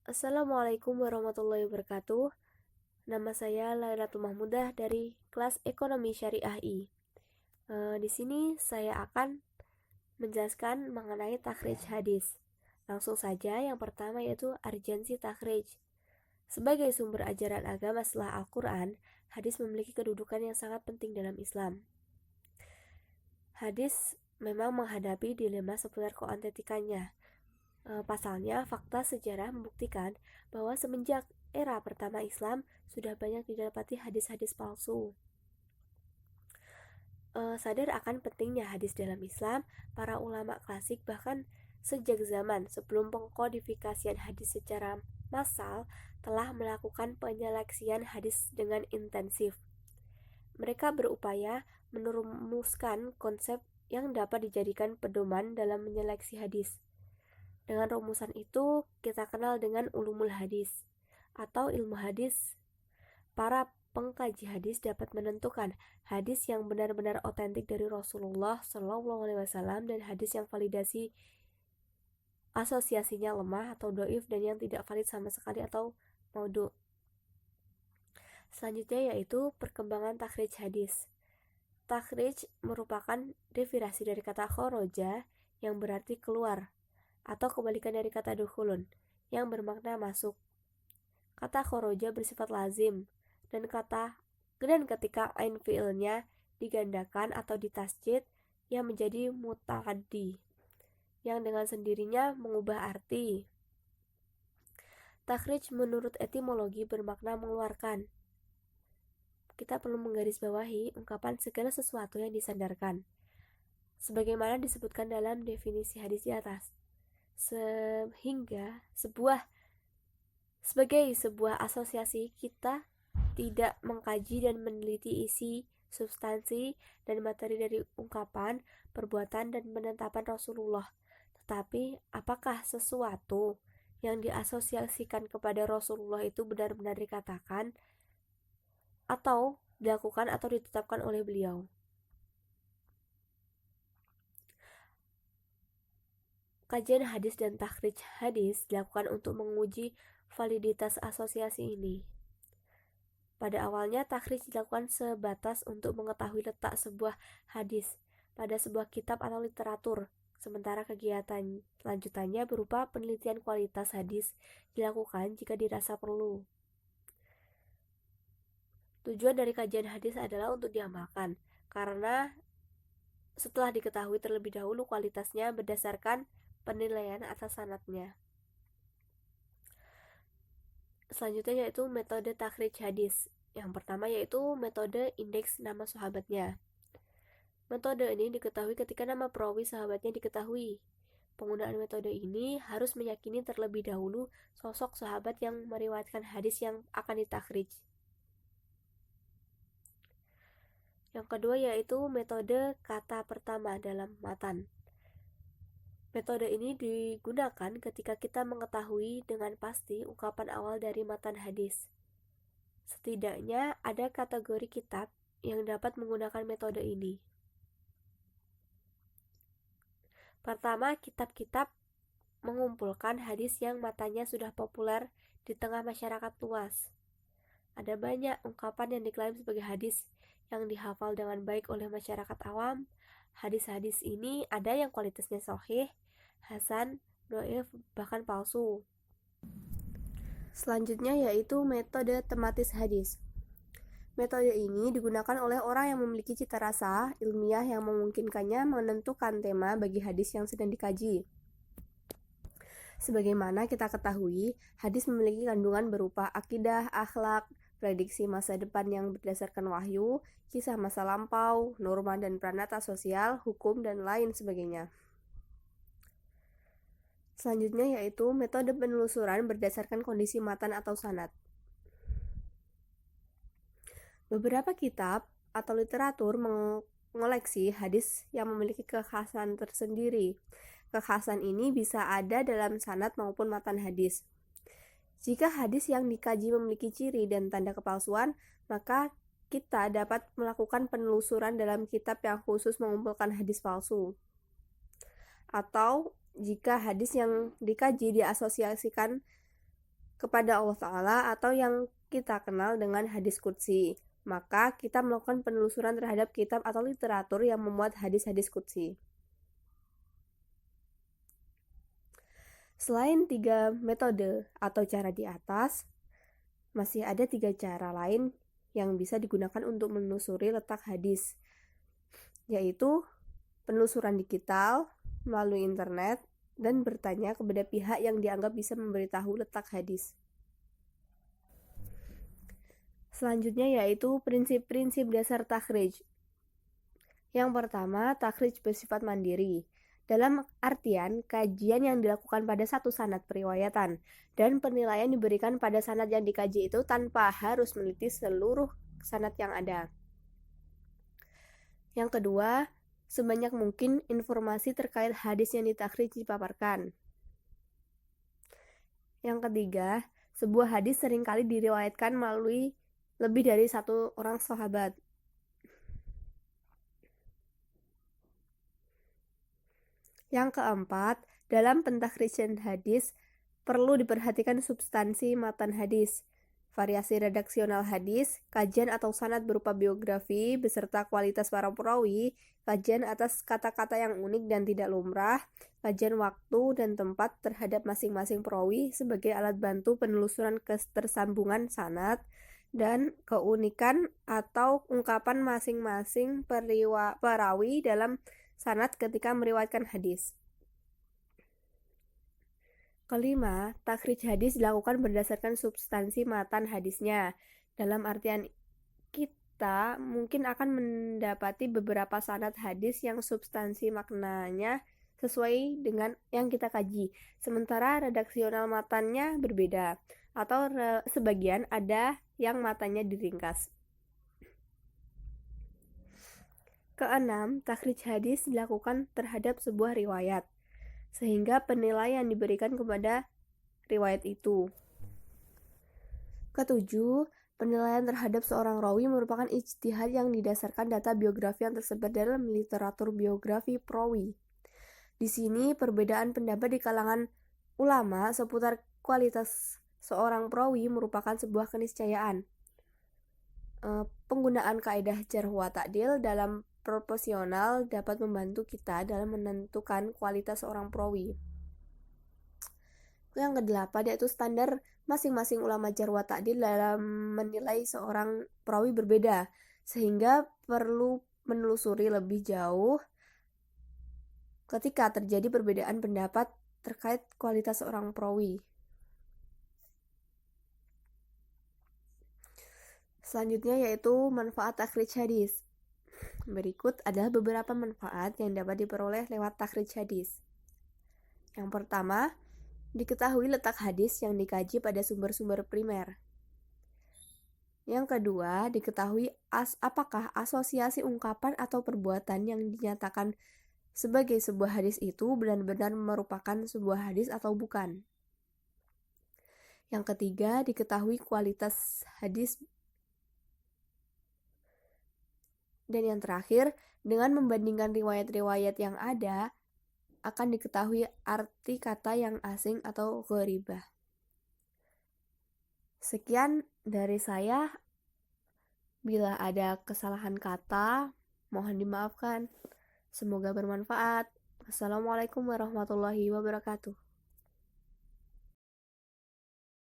Assalamualaikum warahmatullahi wabarakatuh. Nama saya Lailatul Mahmudah dari kelas Ekonomi Syariah I. Di sini saya akan menjelaskan mengenai takhrij hadis. Langsung saja, yang pertama yaitu urgensi takhrij. Sebagai sumber ajaran agama setelah Al-Quran, hadis memiliki kedudukan yang sangat penting dalam Islam. Hadis memang menghadapi dilema seputar keautentikanya. Pasalnya, fakta sejarah membuktikan bahwa semenjak era pertama Islam sudah banyak didapati hadis-hadis palsu. Sadar akan pentingnya hadis dalam Islam, para ulama klasik bahkan sejak zaman sebelum pengkodifikasian hadis secara massal telah melakukan penyeleksian hadis dengan intensif. Mereka berupaya merumuskan konsep yang dapat dijadikan pedoman dalam menyeleksi hadis. Dengan rumusan itu, kita kenal dengan ulumul hadis atau ilmu hadis. Para pengkaji hadis dapat menentukan hadis yang benar-benar otentik dari Rasulullah SAW dan hadis yang validasi asosiasinya lemah atau doif dan yang tidak valid sama sekali atau maudhu. Selanjutnya yaitu perkembangan takhrij hadis. Takhrij merupakan derivasi dari kata khoroja yang berarti keluar, atau kebalikan dari kata dukhulun yang bermakna masuk. Kata khoroja bersifat lazim dan ketika ain fi'ilnya digandakan atau ditasjid yang menjadi muta'addi yang dengan sendirinya mengubah arti. Takhrij menurut etimologi bermakna mengeluarkan. Kita perlu menggarisbawahi ungkapan segala sesuatu yang disandarkan, sebagaimana disebutkan dalam definisi hadis di atas. Sehingga sebagai sebuah asosiasi, kita tidak mengkaji dan meneliti isi, substansi, dan materi dari ungkapan, perbuatan, dan penetapan Rasulullah. Tetapi, apakah sesuatu yang diasosiasikan kepada Rasulullah itu benar-benar dikatakan atau dilakukan atau ditetapkan oleh beliau? Kajian hadis dan takhrij hadis dilakukan untuk menguji validitas asosiasi ini. Pada awalnya, takhrij dilakukan sebatas untuk mengetahui letak sebuah hadis pada sebuah kitab atau literatur, sementara kegiatan lanjutannya berupa penelitian kualitas hadis dilakukan jika dirasa perlu. Tujuan dari kajian hadis adalah untuk diamalkan, karena setelah diketahui terlebih dahulu kualitasnya berdasarkan penilaian atas sanadnya. Selanjutnya yaitu metode takhrij hadis. Yang pertama yaitu metode indeks nama sahabatnya. Metode ini diketahui ketika nama perawi sahabatnya diketahui. Penggunaan metode ini harus meyakini terlebih dahulu sosok sahabat yang meriwayatkan hadis yang akan ditakhrij. Yang kedua yaitu metode kata pertama dalam matan. Metode ini digunakan ketika kita mengetahui dengan pasti ungkapan awal dari matan hadis. Setidaknya ada kategori kitab yang dapat menggunakan metode ini. Pertama, kitab-kitab mengumpulkan hadis yang matanya sudah populer di tengah masyarakat luas. Ada banyak ungkapan yang diklaim sebagai hadis yang dihafal dengan baik oleh masyarakat awam. Hadis-hadis ini ada yang kualitasnya sahih, hasan, dhaif, bahkan palsu. Selanjutnya yaitu metode tematis hadis. Metode ini digunakan oleh orang yang memiliki cita rasa ilmiah yang memungkinkannya menentukan tema bagi hadis yang sedang dikaji. Sebagaimana kita ketahui, hadis memiliki kandungan berupa akidah, akhlak, prediksi masa depan yang berdasarkan wahyu, kisah masa lampau, norma dan pranata sosial, hukum, dan lain sebagainya. Selanjutnya yaitu metode penelusuran berdasarkan kondisi matan atau sanad. Beberapa kitab atau literatur mengoleksi hadis yang memiliki kekhasan tersendiri. Kekhasan ini bisa ada dalam sanad maupun matan hadis. Jika hadis yang dikaji memiliki ciri dan tanda kepalsuan, maka kita dapat melakukan penelusuran dalam kitab yang khusus mengumpulkan hadis palsu. Atau jika hadis yang dikaji diasosiasikan kepada Allah Ta'ala atau yang kita kenal dengan hadis qudsi. Maka kita melakukan penelusuran terhadap kitab atau literatur yang memuat hadis-hadis qudsi. Selain 3 metode atau cara di atas, masih ada 3 cara lain yang bisa digunakan untuk menelusuri letak hadis, yaitu penelusuran digital melalui internet dan bertanya kepada pihak yang dianggap bisa memberitahu letak hadis. Selanjutnya yaitu prinsip-prinsip dasar takhrij. Yang pertama, takhrij bersifat mandiri. Dalam artian, kajian yang dilakukan pada satu sanad periwayatan dan penilaian diberikan pada sanad yang dikaji itu tanpa harus meneliti seluruh sanad yang ada. Yang kedua, sebanyak mungkin informasi terkait hadis yang ditakhrij dipaparkan. Yang ketiga, sebuah hadis seringkali diriwayatkan melalui lebih dari satu orang sahabat. Yang keempat, dalam pentakhrijan hadis perlu diperhatikan substansi matan hadis, variasi redaksional hadis, kajian atau sanad berupa biografi beserta kualitas para perawi, kajian atas kata-kata yang unik dan tidak lumrah, kajian waktu dan tempat terhadap masing-masing perawi sebagai alat bantu penelusuran ketersambungan sanad, dan keunikan atau ungkapan masing-masing perawi dalam sanad ketika meriwayatkan hadis. Kelima, takhrij hadis dilakukan berdasarkan substansi matan hadisnya. Dalam artian kita mungkin akan mendapati beberapa sanad hadis yang substansi maknanya sesuai dengan yang kita kaji, sementara redaksional matannya berbeda, atau sebagian ada yang matanya diringkas. Keenam, takhrij hadis dilakukan terhadap sebuah riwayat, sehingga penilaian diberikan kepada riwayat itu. Ketujuh, penilaian terhadap seorang rawi merupakan ijtihad yang didasarkan data biografi yang tersebar dalam literatur biografi perawi. Di sini perbedaan pendapat di kalangan ulama seputar kualitas seorang perawi merupakan sebuah keniscayaan. Penggunaan kaidah jarh wa ta'dil dalam proporsional dapat membantu kita dalam menentukan kualitas seorang perawi. Yang kedelapan yaitu standar masing-masing ulama jarh wa ta'dil dalam menilai seorang perawi berbeda, sehingga perlu menelusuri lebih jauh ketika terjadi perbedaan pendapat terkait kualitas seorang perawi. Selanjutnya yaitu manfaat takhrij hadis. Berikut adalah beberapa manfaat yang dapat diperoleh lewat takhrij hadis. Yang pertama, diketahui letak hadis yang dikaji pada sumber-sumber primer. Yang kedua, diketahui apakah asosiasi ungkapan atau perbuatan yang dinyatakan sebagai sebuah hadis itu benar-benar merupakan sebuah hadis atau bukan. Yang ketiga, diketahui kualitas hadis. Dan yang terakhir, dengan membandingkan riwayat-riwayat yang ada, akan diketahui arti kata yang asing atau gharibah. Sekian dari saya. Bila ada kesalahan kata, mohon dimaafkan. Semoga bermanfaat. Wassalamualaikum warahmatullahi wabarakatuh.